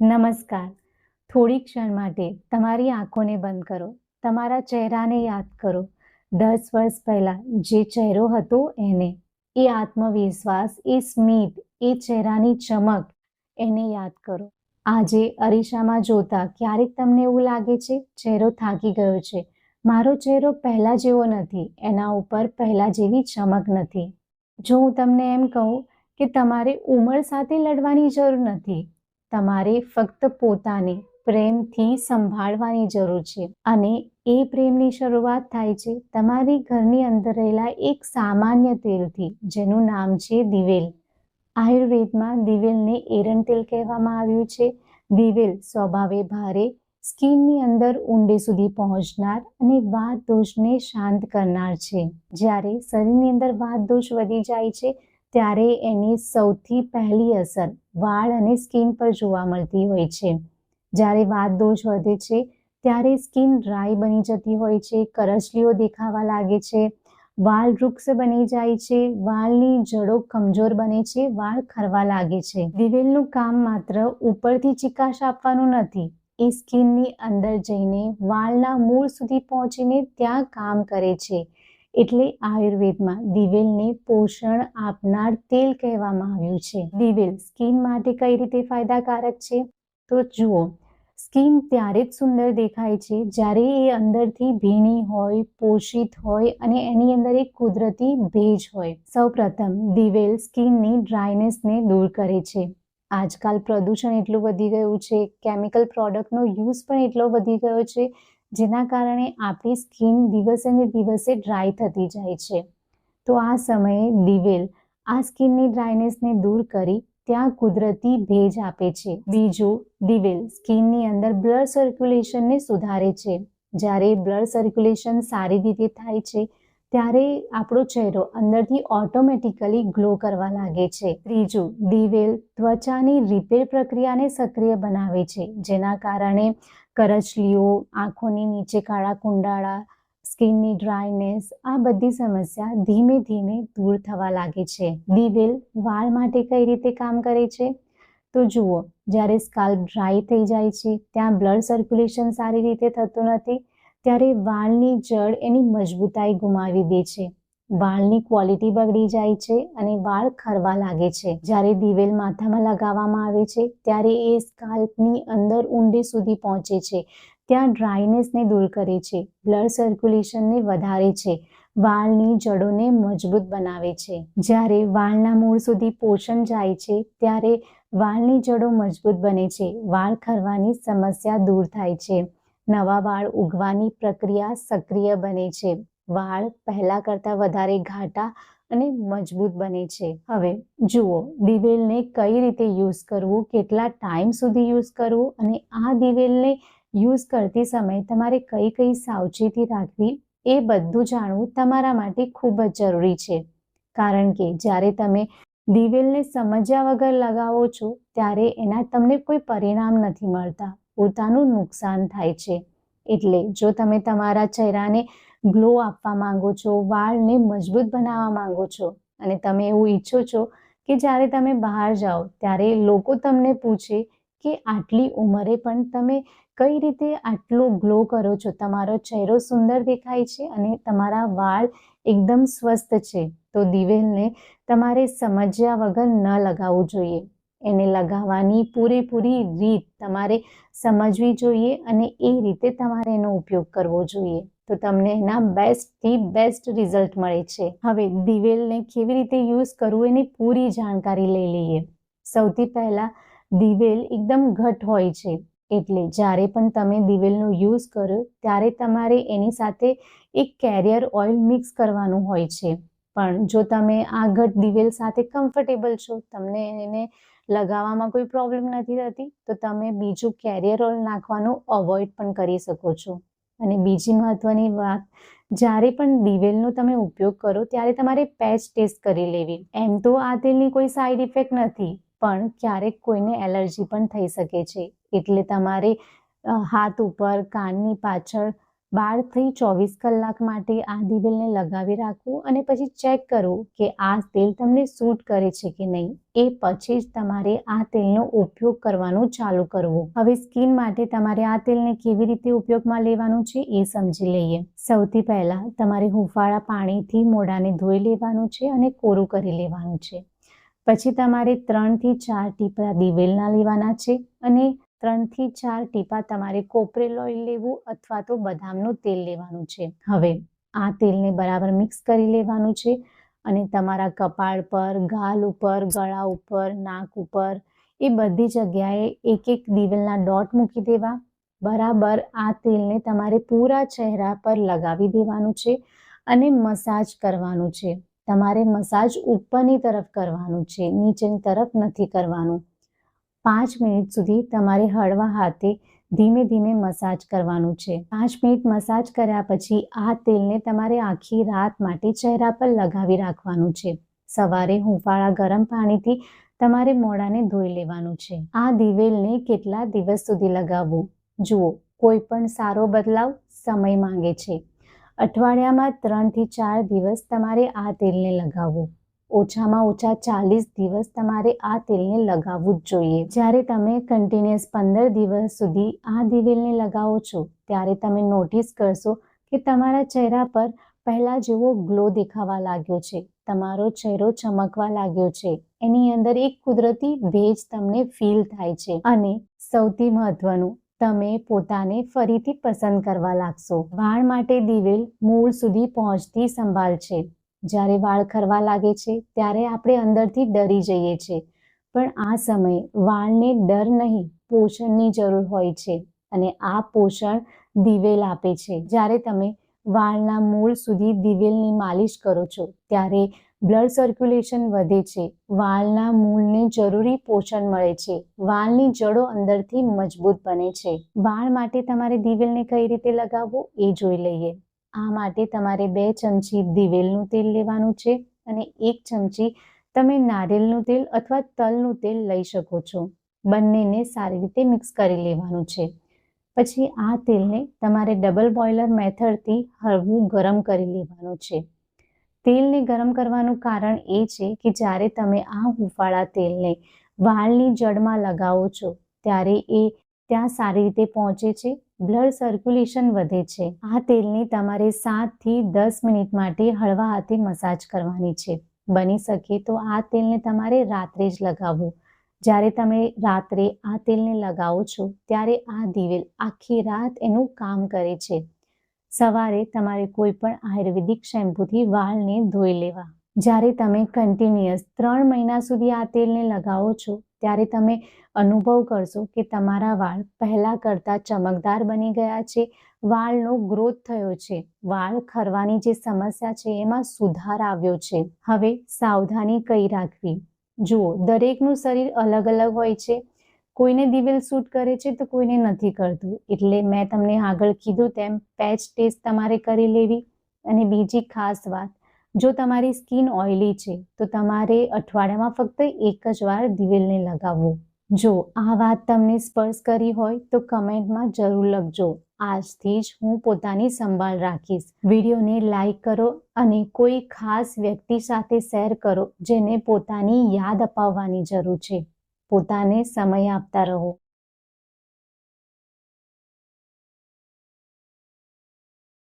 નમસ્કાર. થોડી ક્ષણ માટે તમારી આંખોને બંધ કરો. તમારા ચહેરાને યાદ કરો. 10 વર્ષ પહેલા જે ચહેરો હતો એને. એ આત્મવિશ્વાસ, એ સ્મિત, એ ચહેરાની ચમક, એને યાદ કરો. આજે અરીસામાં જોતા ક્યારેક તમને એવું લાગે છે ચહેરો થાકી ગયો છે. મારો ચહેરો પહેલા જેવો નથી, એના ઉપર પહેલા જેવી ચમક નથી. જો હું તમને એમ કહું કે તમારે ઉંમર સાથે લડવાની જરૂર નથી, તમારે ફક્ત પોતાને પ્રેમથી સંભાળવાની જરૂર છે. અને એ પ્રેમની શરૂઆત થાય છે તમારી ઘરની અંદર રહેલા એક સામાન્ય તેલથી, જેનું નામ છે દિવેલ. આયુર્વેદમાં દિવેલને એરંડ તેલ કહેવામાં આવ્યું છે. દિવેલ સ્વભાવે ભારે, સ્કિનની અંદર ઊંડે સુધી પહોંચનાર અને વાત દોષને શાંત કરનાર છે. જ્યારે શરીરની અંદર વાત દોષ વધી જાય છે ત્યારે એની સૌથી પહેલી અસર વાળ અને સ્કિન પર જોવા મળતી હોય છે. જ્યારે વાત દોષ વધે છે ત્યારે સ્કિન ડ્રાય બની જતી હોય છે, કરચલીઓ દેખાવા લાગે છે, વાળ વૃક્ષ બની જાય છે, વાળની જડો કમજોર બને છે, વાળ ખરવા લાગે છે. દિવેલનું કામ માત્ર ઉપરથી ચિકાશ આપવાનું નથી, એ સ્કિનની અંદર જઈને વાળના મૂળ સુધી પહોંચીને ત્યાં કામ કરે છે. એટલે આયુર્વેદમાં દિવેલને પોષણ આપનાર તેલ કહેવામાં આવ્યું છે. દિવેલ સ્કિન માટે કઈ રીતે ફાયદાકારક છે? તો જુઓ, સ્કિન ત્યારે જ સુંદર દેખાય છે જ્યારે એ અંદરથી ભીની હોય, પોષિત હોય અને એની અંદર એક કુદરતી ભેજ હોય. સૌપ્રથમ દિવેલ સ્કિનની ડ્રાયનેસને દૂર કરે છે. આજકાલ પ્રદૂષણ એટલું વધી ગયું છે, કેમિકલ પ્રોડક્ટનો યુઝ પણ એટલો વધી ગયો છે, જેના કારણે આપણી સ્કિન દિવસે ને દિવસે ડ્રાય થતી જાય છે. તો આ સમયે દિવેલ આ સ્કિનની ડ્રાયનેસને દૂર કરી ત્યાં કુદરતી ભેજ આપે છે. બીજું, દિવેલ સ્કિનની અંદર બ્લડ સર્ક્યુલેશનને સુધારે છે. જ્યારે બ્લડ સર્ક્યુલેશન સારી રીતે થાય છે ત્યારે આપણો ચહેરો અંદરથી ઓટોમેટિકલી ગ્લો કરવા લાગે છે. ત્રીજું, દિવેલ ત્વચાની રિપેર પ્રક્રિયાને સક્રિય બનાવે છે, જેના કારણે કરચલીઓ, આંખોની નીચે કાળા કુંડાળા, સ્કિનની ડ્રાયનેસ, આ બધી સમસ્યા ધીમે ધીમે દૂર થવા લાગે છે. દિવેલ વાળ માટે કઈ રીતે કામ કરે છે? તો જુઓ, જ્યારે સ્કાલ્પ ડ્રાય થઈ જાય છે, ત્યાં બ્લડ સર્ક્યુલેશન સારી રીતે થતું નથી, ત્યારે વાળની જડ એની મજબૂતાઈ ગુમાવી દે છે, વાળની ક્વોલિટી બગડી જાય છે અને વાળ ખરવા લાગે છે. જ્યારે દિવેલ માથામાં લગાવવામાં આવે છે ત્યારે એ સ્કાલ્પની અંદર ઊંડે સુધી પહોંચે છે, ત્યાં ડ્રાયનેસને દૂર કરે છે, બ્લડ સર્ક્યુલેશનને વધારે છે, વાળની જડોને મજબૂત બનાવે છે. જ્યારે વાળના મૂળ સુધી પોષણ જાય છે ત્યારે વાળની જડો મજબૂત બને છે, વાળ ખરવાની સમસ્યા દૂર થાય છે, નવા વાળ ઉગવાની પ્રક્રિયા સક્રિય બને છે, વાળ પહેલા કરતાં વધારે ઘાટા અને મજબૂત બને છે. હવે જુઓ, દિવેલને કઈ રીતે યુઝ કરવું, કેટલા ટાઈમ સુધી યુઝ કરવું અને આ દિવેલને યુઝ કરતી સમયે તમારે કઈ કઈ સાવચેતી રાખવી, એ બધું જાણવું તમારા માટે ખૂબ જ જરૂરી છે. કારણ કે જ્યારે તમે દિવેલને સમજ્યા વગર લગાવો છો ત્યારે એના તમને કોઈ પરિણામ નથી મળતા, પોતાનું નુકસાન થાય છે. એટલે જો તમે તમારા ચહેરાને ગ્લો આપવા માંગો છો, વાળને મજબૂત બનાવવા માંગો છો અને તમે એવું ઈચ્છો છો કે જ્યારે તમે બહાર જાઓ ત્યારે લોકો તમને પૂછે કે આટલી ઉંમરે પણ તમે કઈ રીતે આટલો ગ્લો કરો છો, તમારો ચહેરો સુંદર દેખાય છે અને તમારા વાળ એકદમ સ્વસ્થ છે, તો દિવેલને તમારે સમજ્યા વગર ન લગાવવું જોઈએ. એને લગાવવાની પૂરેપૂરી રીત તમારે સમજવી જોઈએ અને એ રીતે તમારે એનો ઉપયોગ કરવો જોઈએ, તો તમને એના બેસ્ટથી બેસ્ટ રિઝલ્ટ મળે છે. હવે દિવેલને કેવી રીતે યુઝ કરવું એની પૂરી જાણકારી લઈ લઈએ. સૌથી પહેલાં દિવેલ એકદમ ઘટ હોય છે, એટલે જ્યારે પણ તમે દિવેલનો યુઝ કરો ત્યારે તમારે એની સાથે એક કેરિયર ઓઇલ મિક્સ કરવાનું હોય છે. પણ જો તમે આ ઘટ દિવેલ સાથે કમ્ફર્ટેબલ છો, તમને એને લગાવવામાં કોઈ પ્રોબ્લેમ નથી થતી, તો તમે બીજું કેરિયર ઓઇલ નાખવાનું અવોઇડ પણ કરી શકો છો. અને બીજી મહત્વની વાત, જ્યારે પણ દિવેલનો તમે ઉપયોગ કરો ત્યારે તમારે પેચ ટેસ્ટ કરી લેવી. એમ તો આ તેલની કોઈ સાઈડ ઇફેક્ટ નથી, પણ ક્યારેક કોઈને એલર્જી પણ થઈ શકે છે, એટલે તમારે હાથ ઉપર, કાનની પાછળ 12 થી 24 કલાક માટે આ દિવેલને લગાવી રાખવું અને પછી ચેક કરવું કે આ તેલ તમને સૂટ કરે છે કે નહીં. એ પછી જ તમારે આ તેલનો ઉપયોગ કરવાનું ચાલુ કરવું. હવે સ્કિન માટે તમારે આ તેલને કેવી રીતે ઉપયોગમાં લેવાનું છે એ સમજી લઈએ. સૌથી પહેલા તમારે હુંફાળા પાણીથી મોઢાને ધોઈ લેવાનું છે અને કોરું કરી લેવાનું છે. પછી તમારે 3 થી 4 ટીપા દિવેલના લેવાના છે અને 3 થી 4 ટીપા તમારે કોપરેલ ઓઇલ લેવું અથવા તો બદામનું તેલ લેવાનું છે. હવે આ તેલને બરાબર મિક્સ કરી લેવાનું છે અને તમારા કપાળ પર, ગાલ ઉપર, ગળા ઉપર, નાક ઉપર એ બધી જગ્યાએ એક એક દિવેલના ડોટ મૂકી દેવા. બરાબર આ તેલને તમારે પૂરા ચહેરા પર લગાવી દેવાનું છે અને મસાજ કરવાનું છે. તમારે મસાજ ઉપરની તરફ કરવાનું છે, નીચેની તરફ નથી કરવાનું. 5 મિનિટ સુધી તમારે હળવા હાથે ધીમે ધીમે મસાજ કરવાનું છે. 5 મિનિટ મસાજ કર્યા પછી આ તેલને તમારે આખી રાત માટે ચહેરા પર લગાવી રાખવાનું છે. સવારે હુંફાળા ગરમ પાણીથી તમારે મોઢાને ધોઈ લેવાનું છે. આ દિવેલને કેટલા દિવસ સુધી લગાવવું? જુઓ, કોઈ પણ સારો બદલાવ સમય માંગે છે. અઠવાડિયામાં 3 થી 4 દિવસ તમારે આ તેલને લગાવવું. ઓછામાં ઓછા 40 દિવસ તમારે આ તેલને લગાવવું જ જોઈએ. જ્યારે તમે કન્ટિન્યુઅસ 15 દિવસ સુધી આ દિવેલને લગાવો છો ત્યારે તમે નોટિસ કરશો કે તમારા ચહેરા પર પહેલા જેવો ગ્લો દેખાવા લાગ્યો છે. તમારો ચહેરો ચમકવા લાગ્યો છે. એની અંદર એક કુદરતી ભેજ તમને ફીલ થાય છે. અને સૌથી મહત્વનું, તમે પોતાને ફરીથી પસંદ કરવા લાગશો. વાળ માટે દિવેલ મૂળ સુધી પહોંચતી સંભાળ છે. જ્યારે વાળ ખરવા લાગે છે ત્યારે આપણે અંદરથી ડરી જઈએ છીએ, પણ આ સમયે વાળને ડર નહીં, પોષણની જરૂર હોય છે અને આ પોષણ દિવેલ આપે છે. જ્યારે તમે વાળના મૂળ સુધી દિવેલની માલિશ કરો છો ત્યારે બ્લડ સર્ક્યુલેશન વધે છે. વાળના મૂળને જરૂરી પોષણ મળે છે. વાળની જડો અંદરથી મજબૂત બને છે. વાળ માટે તમારે દિવેલને કઈ રીતે લગાવવું એ જોઈ લઈએ. આ માટે તમારે 2 ચમચી દિવેલનું તેલ લેવાનું છે અને 1 ચમચી તમે નારિયેળનું તેલ અથવા તલનું તેલ લઈ શકો છો. બંનેને સારી રીતે મિક્સ કરી લેવાનું છે. પછી આ તેલને તમારે ડબલ બોઇલર મેથડથી હળવું ગરમ કરી લેવાનું છે. તેલને ગરમ કરવાનું કારણ એ છે કે જ્યારે તમે આ હુંફાળા તેલને વાળની જડમાં લગાવો છો ત્યારે એ ત્યાં સારી રીતે પહોંચે છે. બ્લડ સર્ક્યુલેશન વધે છે. આ તેલને તમારે 7 થી 10 મિનિટ માટે હળવા હાથે મસાજ કરવાની છે. બની શકે તો આ તેલને તમારે રાત્રે જ લગાવવું. જ્યારે તમે રાત્રે આ તેલને લગાવો છો ત્યારે આ દિવેલ આખી રાત એનું કામ કરે છે. સવારે તમારે કોઈ પણ આયુર્વેદિક શેમ્પૂથી વાળને ધોઈ લેવા. જ્યારે તમે કન્ટિન્યુઅસ 3 મહિના સુધી આ તેલને લગાવો છો ત્યારે તમે અનુભવ કરશો કે તમારા વાળ પહેલા કરતાં ચમકદાર બની ગયા છે. વાળનો ગ્રોથ થયો છે. વાળ ખરવાની જે સમસ્યા છે એમાં સુધાર આવ્યો છે. હવે સાવધાની કઈ રાખવી? જુઓ, દરેકનું શરીર અલગ અલગ હોય છે. કોઈને દિવેલ સૂટ કરે છે તો કોઈને નથી કરતું. એટલે મેં તમને આગળ કીધું તેમ પેચ ટેસ્ટ તમારે કરી લેવી. અને બીજી ખાસ વાત, જો તમારી સ્કિન ઓઇલી છે તો તમારે અઠવાડિયામાં ફક્ત 1 જ વાર દિવેલને લગાવવું. જો આ વાત તમને સ્પર્શ કરી હોય તો કમેન્ટમાં જરૂર લખજો. આજથી જ હું પોતાની સંભાળ રાખીશ. વિડીયોને લાઈક કરો અને કોઈ ખાસ વ્યક્તિ સાથે શેર કરો જેને પોતાની યાદ અપાવવાની જરૂર છે. પોતાને સમય આપતા રહો.